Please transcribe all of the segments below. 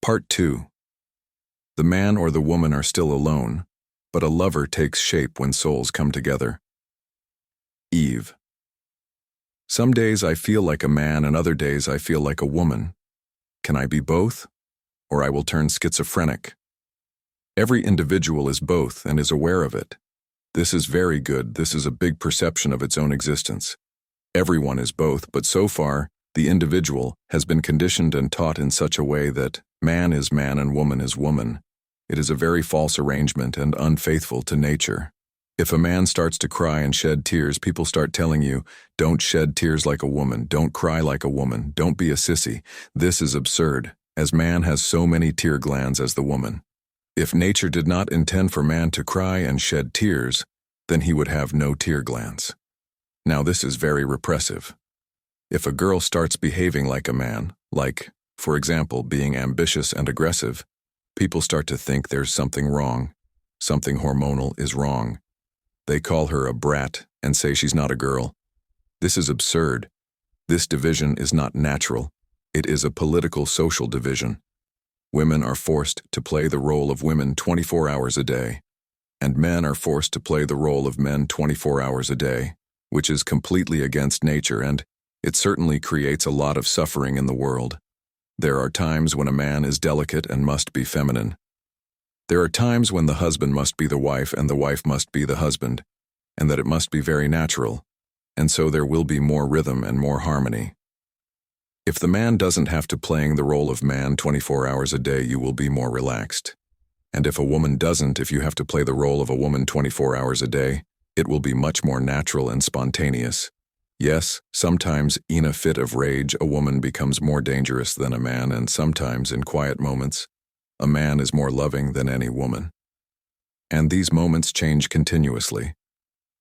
Part 2. The man or the woman are still alone, but a lover takes shape when souls come together. Eve. Some days I feel like a man and other days I feel like a woman. Can I be both? Or I will turn schizophrenic. Every individual is both and is aware of it. This is very good. This is a big perception of its own existence. Everyone is both, but so far, the individual has been conditioned and taught in such a way that man is man and woman is woman. It is a very false arrangement and unfaithful to nature. If a man starts to cry and shed tears, people start telling you, don't shed tears like a woman, don't cry like a woman, don't be a sissy. This is absurd, as man has so many tear glands as the woman. If nature did not intend for man to cry and shed tears, then he would have no tear glands. Now this is very repressive. If a girl starts behaving like a man, like, for example, being ambitious and aggressive, people start to think there's something wrong. Something hormonal is wrong. They call her a brat and say she's not a girl. This is absurd. This division is not natural. It is a political social division. Women are forced to play the role of women 24 hours a day, and men are forced to play the role of men 24 hours a day, which is completely against nature, and it certainly creates a lot of suffering in the world. There are times when a man is delicate and must be feminine. There are times when the husband must be the wife and the wife must be the husband, and that it must be very natural, and so there will be more rhythm and more harmony. If the man doesn't have to playing the role of man 24 hours a day, you will be more relaxed. And if a woman doesn't, if you have to play the role of a woman 24 hours a day, it will be much more natural and spontaneous. Yes, sometimes in a fit of rage, a woman becomes more dangerous than a man, and sometimes in quiet moments, a man is more loving than any woman. And these moments change continuously.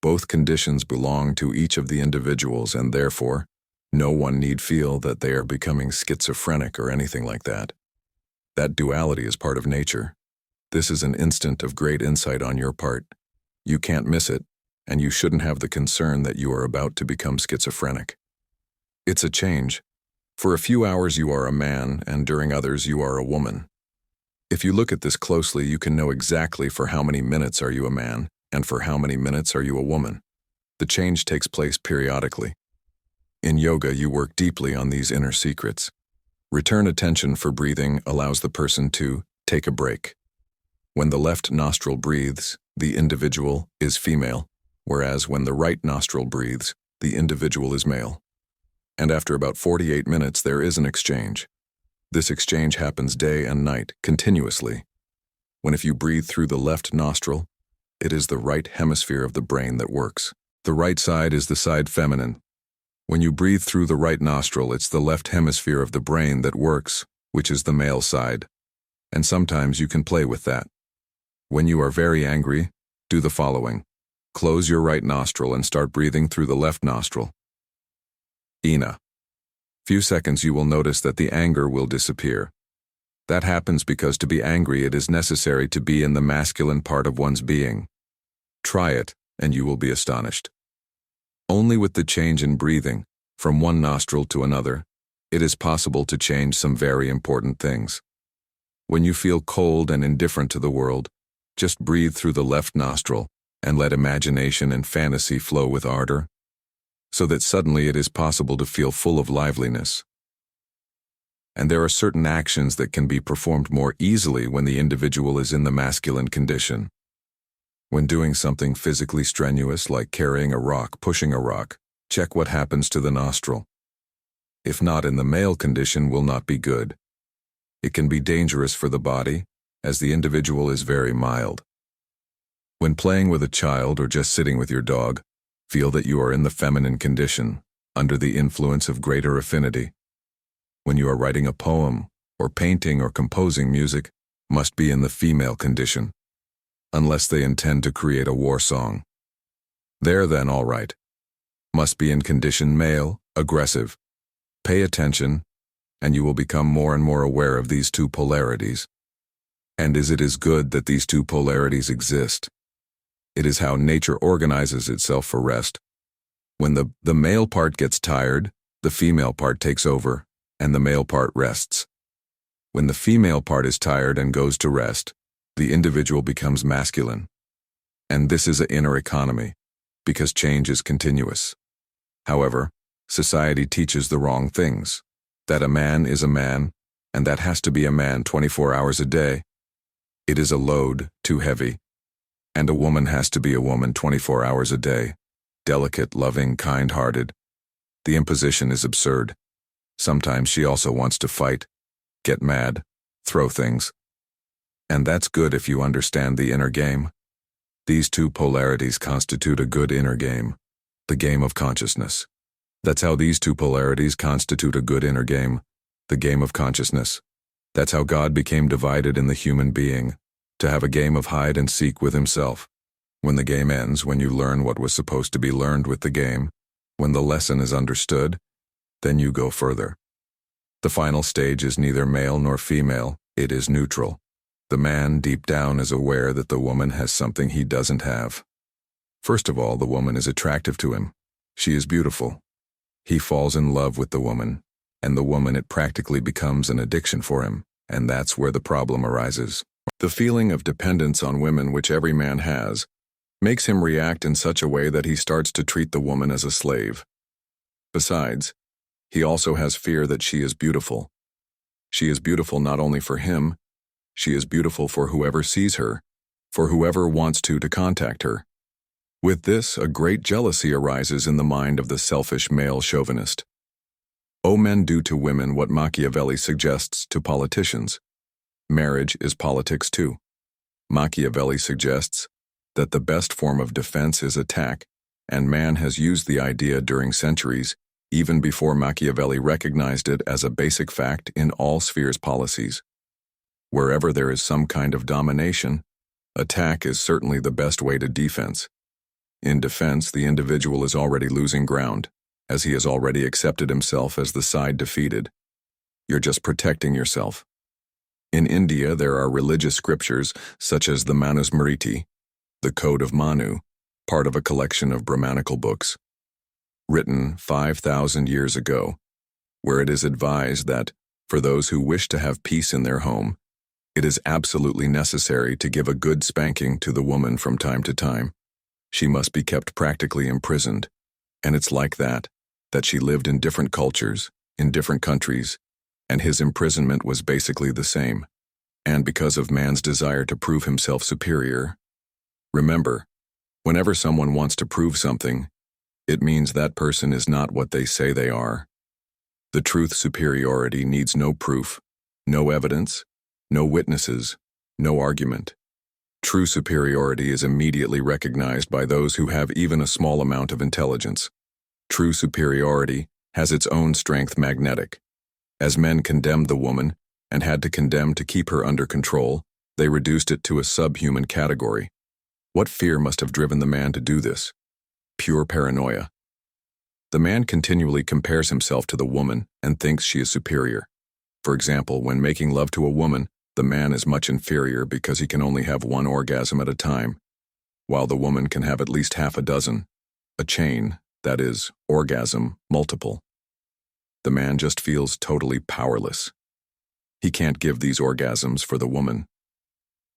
Both conditions belong to each of the individuals, and therefore, no one need feel that they are becoming schizophrenic or anything like that. That duality is part of nature. This is an instant of great insight on your part. You can't miss it, and you shouldn't have the concern that you are about to become schizophrenic. It's a change. For a few hours you are a man, and during others you are a woman. If you look at this closely, you can know exactly for how many minutes are you a man, and for how many minutes are you a woman. The change takes place periodically. In yoga, you work deeply on these inner secrets. Return attention for breathing allows the person to take a break. When the left nostril breathes, the individual is female, whereas when the right nostril breathes, the individual is male. And after about 48 minutes, there is an exchange. This exchange happens day and night, continuously. When if you breathe through the left nostril, it is the right hemisphere of the brain that works. The right side is the side feminine. When you breathe through the right nostril, it's the left hemisphere of the brain that works, which is the male side. And sometimes you can play with that. When you are very angry, do the following. Close your right nostril and start breathing through the left nostril. Ina. Few seconds you will notice that the anger will disappear. That happens because to be angry it is necessary to be in the masculine part of one's being. Try it, and you will be astonished. Only with the change in breathing, from one nostril to another, it is possible to change some very important things. When you feel cold and indifferent to the world, just breathe through the left nostril and let imagination and fantasy flow with ardor, so that suddenly it is possible to feel full of liveliness. And there are certain actions that can be performed more easily when the individual is in the masculine condition. When doing something physically strenuous like carrying a rock, pushing a rock, check what happens to the nostril. If not in the male condition, will not be good. It can be dangerous for the body, as the individual is very mild. When playing with a child or just sitting with your dog, feel that you are in the feminine condition, under the influence of greater affinity. When you are writing a poem, or painting or composing music, must be in the female condition, unless they intend to create a war song. There then, all right. Must be in condition male, aggressive. Pay attention, and you will become more and more aware of these two polarities. And it is good that these two polarities exist. It is how nature organizes itself for rest. When the male part gets tired, the female part takes over, and the male part rests. When the female part is tired and goes to rest, the individual becomes masculine. And this is an inner economy, because change is continuous. However, society teaches the wrong things, that a man is a man, and that has to be a man 24 hours a day. It is a load, too heavy. And a woman has to be a woman 24 hours a day, delicate, loving, kind-hearted. The imposition is absurd. Sometimes she also wants to fight, get mad, throw things. And that's good if you understand the inner game. These two polarities constitute a good inner game, the game of consciousness. That's how these two polarities constitute a good inner game, the game of consciousness. That's how God became divided in the human being, to have a game of hide and seek with himself. When the game ends, when you learn what was supposed to be learned with the game, when the lesson is understood, then you go further. The final stage is neither male nor female, it is neutral. The man deep down is aware that the woman has something he doesn't have. First of all, the woman is attractive to him. She is beautiful. He falls in love with the woman, and the woman, it practically becomes an addiction for him, and that's where the problem arises. The feeling of dependence on women which every man has makes him react in such a way that he starts to treat the woman as a slave. Besides, he also has fear that she is beautiful. She is beautiful not only for him, she is beautiful for whoever sees her, for whoever wants to contact her. With this, a great jealousy arises in the mind of the selfish male chauvinist. O men, do to women what Machiavelli suggests to politicians. Marriage is politics too. Machiavelli suggests that the best form of defense is attack, and man has used the idea during centuries, even before Machiavelli recognized it as a basic fact in all spheres policies. Wherever there is some kind of domination, attack is certainly the best way to defense. In defense, the individual is already losing ground, as he has already accepted himself as the side defeated. You're just protecting yourself. In India, there are religious scriptures such as the Manusmriti, the Code of Manu, part of a collection of Brahmanical books, written 5,000 years ago, where it is advised that, for those who wish to have peace in their home, it is absolutely necessary to give a good spanking to the woman from time to time. She must be kept practically imprisoned, and it's like that she lived in different cultures, in different countries, and his imprisonment was basically the same. And because of man's desire to prove himself superior, remember, whenever someone wants to prove something, it means that person is not what they say they are. The truth superiority needs no proof, no evidence, no witnesses, no argument. True superiority is immediately recognized by those who have even a small amount of intelligence. True superiority has its own strength magnetic. As men condemned the woman and had to condemn to keep her under control, they reduced it to a subhuman category. What fear must have driven the man to do this? Pure paranoia. The man continually compares himself to the woman and thinks she is superior. For example, when making love to a woman, the man is much inferior because he can only have one orgasm at a time, while the woman can have at least half a dozen. A chain, that is, orgasm, multiple. The man just feels totally powerless. He can't give these orgasms for the woman.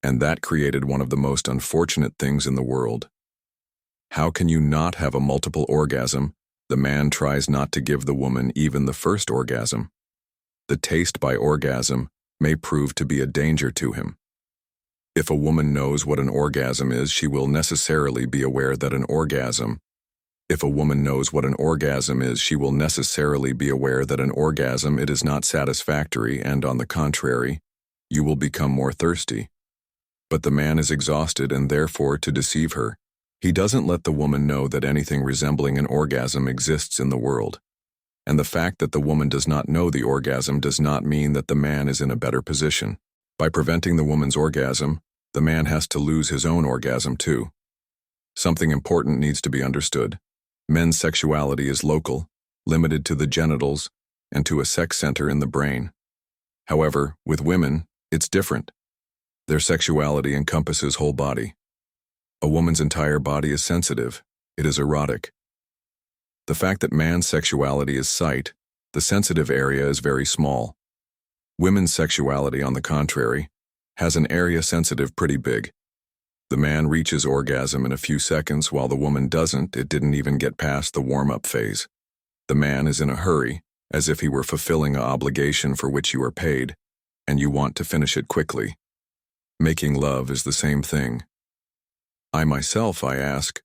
And that created one of the most unfortunate things in the world. How can you not have a multiple orgasm? The man tries not to give the woman even the first orgasm. The taste by orgasm may prove to be a danger to him. If a woman knows what an orgasm is, she will necessarily be aware that an orgasm. If a woman knows what an orgasm is, she will necessarily be aware that an orgasm it is not satisfactory, and on the contrary, you will become more thirsty. But the man is exhausted, and therefore, to deceive her, he doesn't let the woman know that anything resembling an orgasm exists in the world. And the fact that the woman does not know the orgasm does not mean that the man is in a better position. By preventing the woman's orgasm, the man has to lose his own orgasm too. Something important needs to be understood. Men's sexuality is local, limited to the genitals, and to a sex center in the brain. However, with women, it's different. Their sexuality encompasses whole body. A woman's entire body is sensitive. It is erotic. The fact that man's sexuality is sight, the sensitive area is very small. Women's sexuality, on the contrary, has an area sensitive pretty big. The man reaches orgasm in a few seconds while the woman doesn't. It didn't even get past the warm-up phase. The man is in a hurry, as if he were fulfilling an obligation for which you are paid, and you want to finish it quickly. Making love is the same thing. I myself, I ask,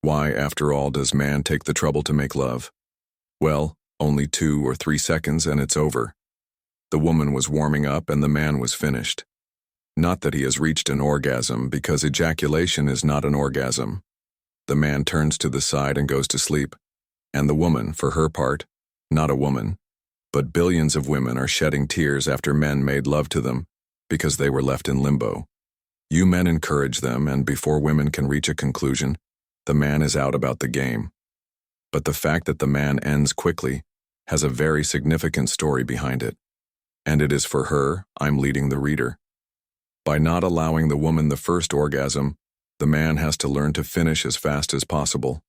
why, after all, does man take the trouble to make love? Well, only 2 or 3 seconds and it's over. The woman was warming up and the man was finished. Not that he has reached an orgasm, because ejaculation is not an orgasm. The man turns to the side and goes to sleep. And the woman, for her part, not a woman, but billions of women are shedding tears after men made love to them, because they were left in limbo. You men encourage them, and before women can reach a conclusion, the man is out about the game. But the fact that the man ends quickly has a very significant story behind it. And it is for her I'm leading the reader. By not allowing the woman the first orgasm, the man has to learn to finish as fast as possible.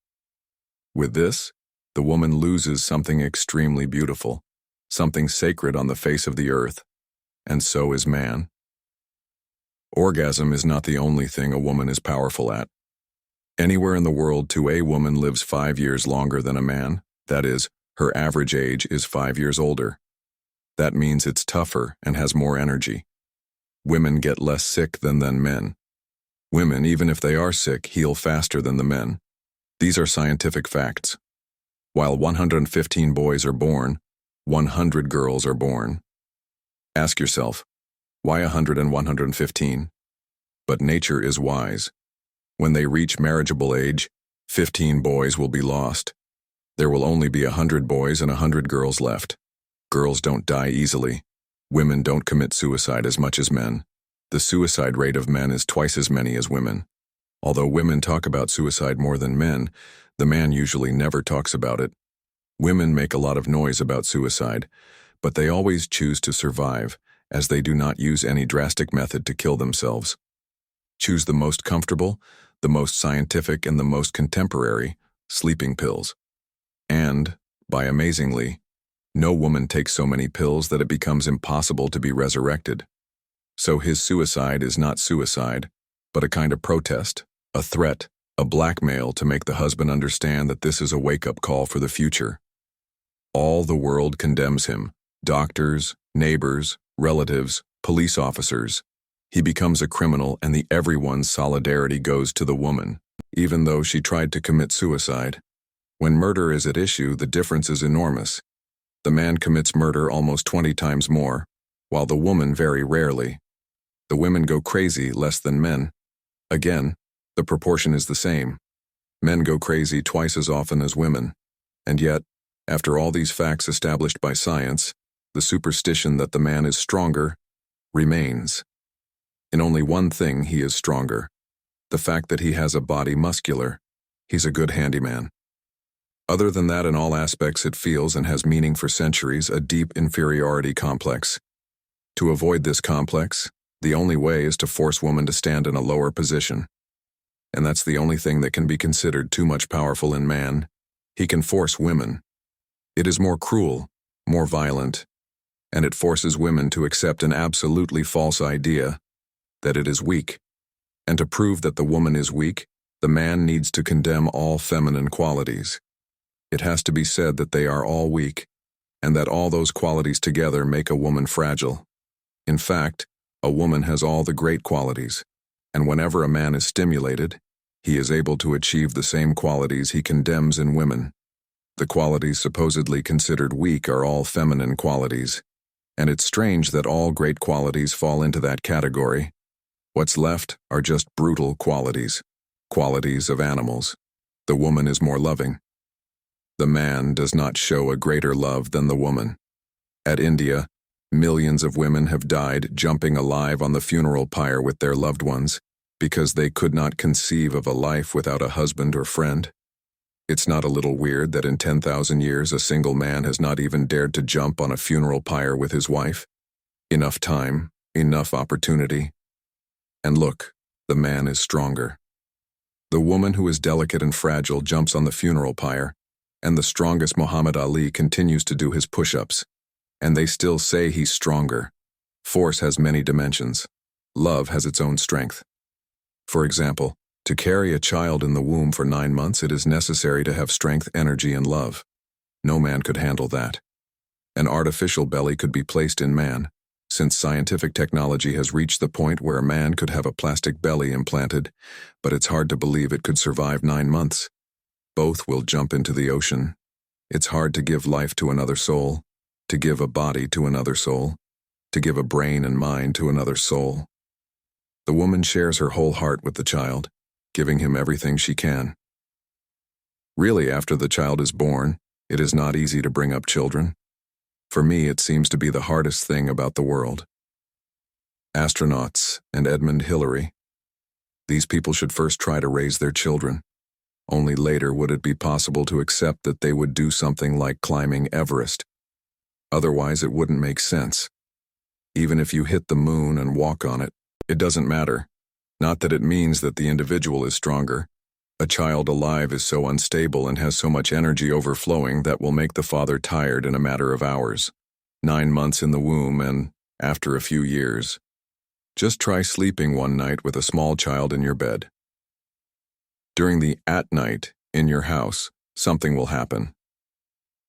With this, the woman loses something extremely beautiful, something sacred on the face of the earth, and so is man. Orgasm is not the only thing a woman is powerful at. Anywhere in the world, a woman lives 5 years longer than a man. That is, her average age is 5 years older. That means it's tougher and has more energy. Women get less sick than men. Women, even if they are sick, heal faster than the men. These are scientific facts. While 115 boys are born, 100 girls are born. Ask yourself, why 100 and 115? But nature is wise. When they reach marriageable age, 15 boys will be lost. There will only be 100 boys and 100 girls left. Girls don't die easily. Women don't commit suicide as much as men. The suicide rate of men is twice as many as women. Although women talk about suicide more than men, the man usually never talks about it. Women make a lot of noise about suicide, but they always choose to survive, as they do not use any drastic method to kill themselves. Choose the most comfortable, the most scientific, and the most contemporary, sleeping pills. And, by amazingly, no woman takes so many pills that it becomes impossible to be resurrected. So his suicide is not suicide, but a kind of protest, a threat, a blackmail to make the husband understand that this is a wake-up call for the future. All the world condemns him, doctors, neighbors, relatives, police officers. He becomes a criminal, and everyone's solidarity goes to the woman, even though she tried to commit suicide. When murder is at issue, the difference is enormous. The man commits murder almost 20 times more, while the woman very rarely. The women go crazy less than men. Again, the proportion is the same. Men go crazy twice as often as women. And yet, after all these facts established by science, the superstition that the man is stronger remains. In only one thing he is stronger: the fact that he has a body muscular. He's a good handyman. Other than that, in all aspects it feels and has meaning for centuries, a deep inferiority complex. To avoid this complex, the only way is to force women to stand in a lower position. And that's the only thing that can be considered too much powerful in man. He can force women. It is more cruel, more violent, and it forces women to accept an absolutely false idea that it is weak. And to prove that the woman is weak, the man needs to condemn all feminine qualities. It has to be said that they are all weak, and that all those qualities together make a woman fragile. In fact, a woman has all the great qualities, and whenever a man is stimulated, he is able to achieve the same qualities he condemns in women. The qualities supposedly considered weak are all feminine qualities, and it's strange that all great qualities fall into that category. What's left are just brutal qualities, qualities of animals. The woman is more loving. The man does not show a greater love than the woman. At India, millions of women have died jumping alive on the funeral pyre with their loved ones because they could not conceive of a life without a husband or friend. It's not a little weird that in 10,000 years a single man has not even dared to jump on a funeral pyre with his wife. Enough time, enough opportunity. And look, the man is stronger. The woman who is delicate and fragile jumps on the funeral pyre, and the strongest Muhammad Ali continues to do his push-ups, and they still say he's stronger. Force has many dimensions. Love has its own strength. For example, to carry a child in the womb for 9 months, it is necessary to have strength, energy, and love. No man could handle that. An artificial belly could be placed in man, since scientific technology has reached the point where a man could have a plastic belly implanted, but it's hard to believe it could survive 9 months. Both will jump into the ocean. It's hard to give life to another soul, to give a body to another soul, to give a brain and mind to another soul. The woman shares her whole heart with the child, giving him everything she can. Really, after the child is born, it is not easy to bring up children. For me, it seems to be the hardest thing about the world. Astronauts and Edmund Hillary. These people should first try to raise their children. Only later would it be possible to accept that they would do something like climbing Everest. Otherwise, it wouldn't make sense. Even if you hit the moon and walk on it, it doesn't matter. Not that it means that the individual is stronger. A child alive is so unstable and has so much energy overflowing that will make the father tired in a matter of hours. 9 months in the womb and, after a few years. Just try sleeping one night with a small child in your bed. During the at night in your house, something will happen.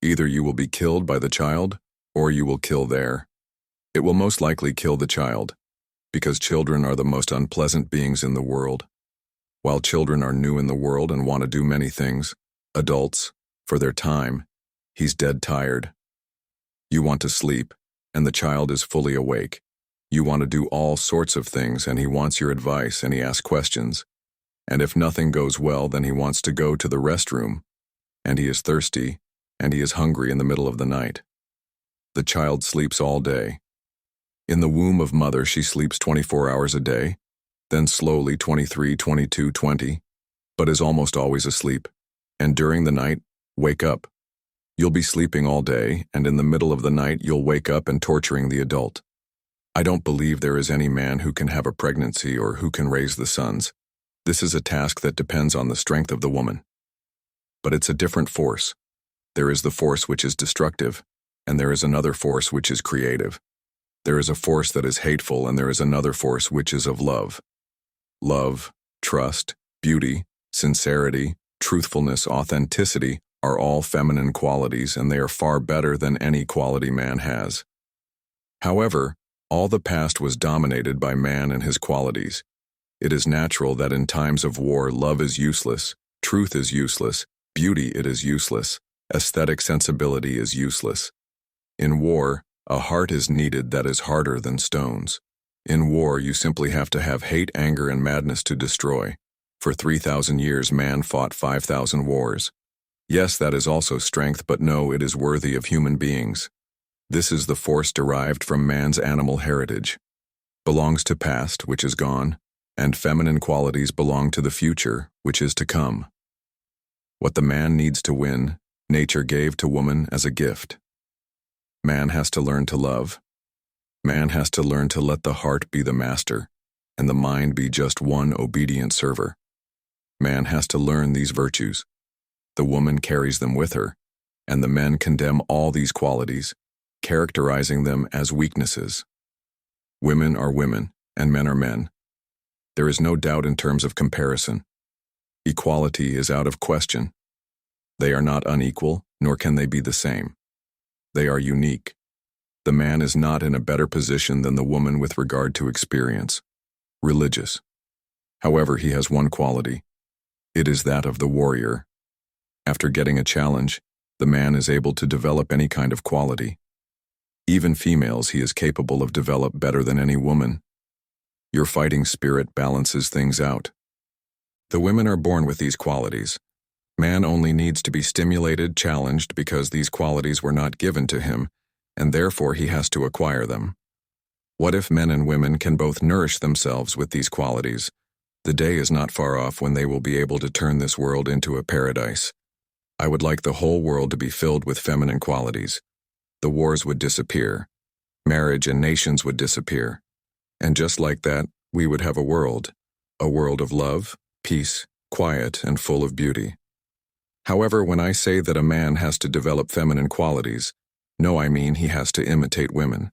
Either you will be killed by the child, or you will kill there. It will most likely kill the child, because children are the most unpleasant beings in the world. While children are new in the world and want to do many things, adults, for their time, he's dead tired. You want to sleep, and the child is fully awake. You want to do all sorts of things, and he wants your advice, and he asks questions. And if nothing goes well, then he wants to go to the restroom, and he is thirsty, and he is hungry in the middle of the night. The child sleeps all day. In the womb of mother, she sleeps 24 hours a day, then slowly 23, 22, 20, but is almost always asleep. And during the night, wake up. You'll be sleeping all day, and in the middle of the night, you'll wake up and torturing the adult. I don't believe there is any man who can have a pregnancy or who can raise the sons. This is a task that depends on the strength of the woman. But it's a different force. There is the force which is destructive, and there is another force which is creative. There is a force that is hateful, and there is another force which is of love. Love, trust, beauty, sincerity, truthfulness, authenticity are all feminine qualities, and they are far better than any quality man has. However, all the past was dominated by man and his qualities. It is natural that in times of war, love is useless, truth is useless, beauty it is useless, aesthetic sensibility is useless. In war, a heart is needed that is harder than stones. In war, you simply have to have hate, anger, and madness to destroy. For 3,000 years, man fought 5,000 wars. Yes, that is also strength, but no, it is worthy of human beings. This is the force derived from man's animal heritage. Belongs to past, which is gone, and feminine qualities belong to the future, which is to come. What the man needs to win, nature gave to woman as a gift. Man has to learn to love. Man has to learn to let the heart be the master, and the mind be just one obedient server. Man has to learn these virtues. The woman carries them with her, and the men condemn all these qualities, characterizing them as weaknesses. Women are women, and men are men. There is no doubt in terms of comparison. Equality is out of question. They are not unequal, nor can they be the same. They are unique. The man is not in a better position than the woman with regard to experience, religious. However, he has one quality. It is that of the warrior. After getting a challenge, the man is able to develop any kind of quality. Even females he is capable of develop better than any woman. Your fighting spirit balances things out. The women are born with these qualities. Man only needs to be stimulated, challenged, because these qualities were not given to him, and therefore he has to acquire them. What if men and women can both nourish themselves with these qualities? The day is not far off when they will be able to turn this world into a paradise. I would like the whole world to be filled with feminine qualities. The wars would disappear. Marriage and nations would disappear. And just like that, we would have a world of love, peace, quiet, and full of beauty. However, when I say that a man has to develop feminine qualities, no, I mean he has to imitate women.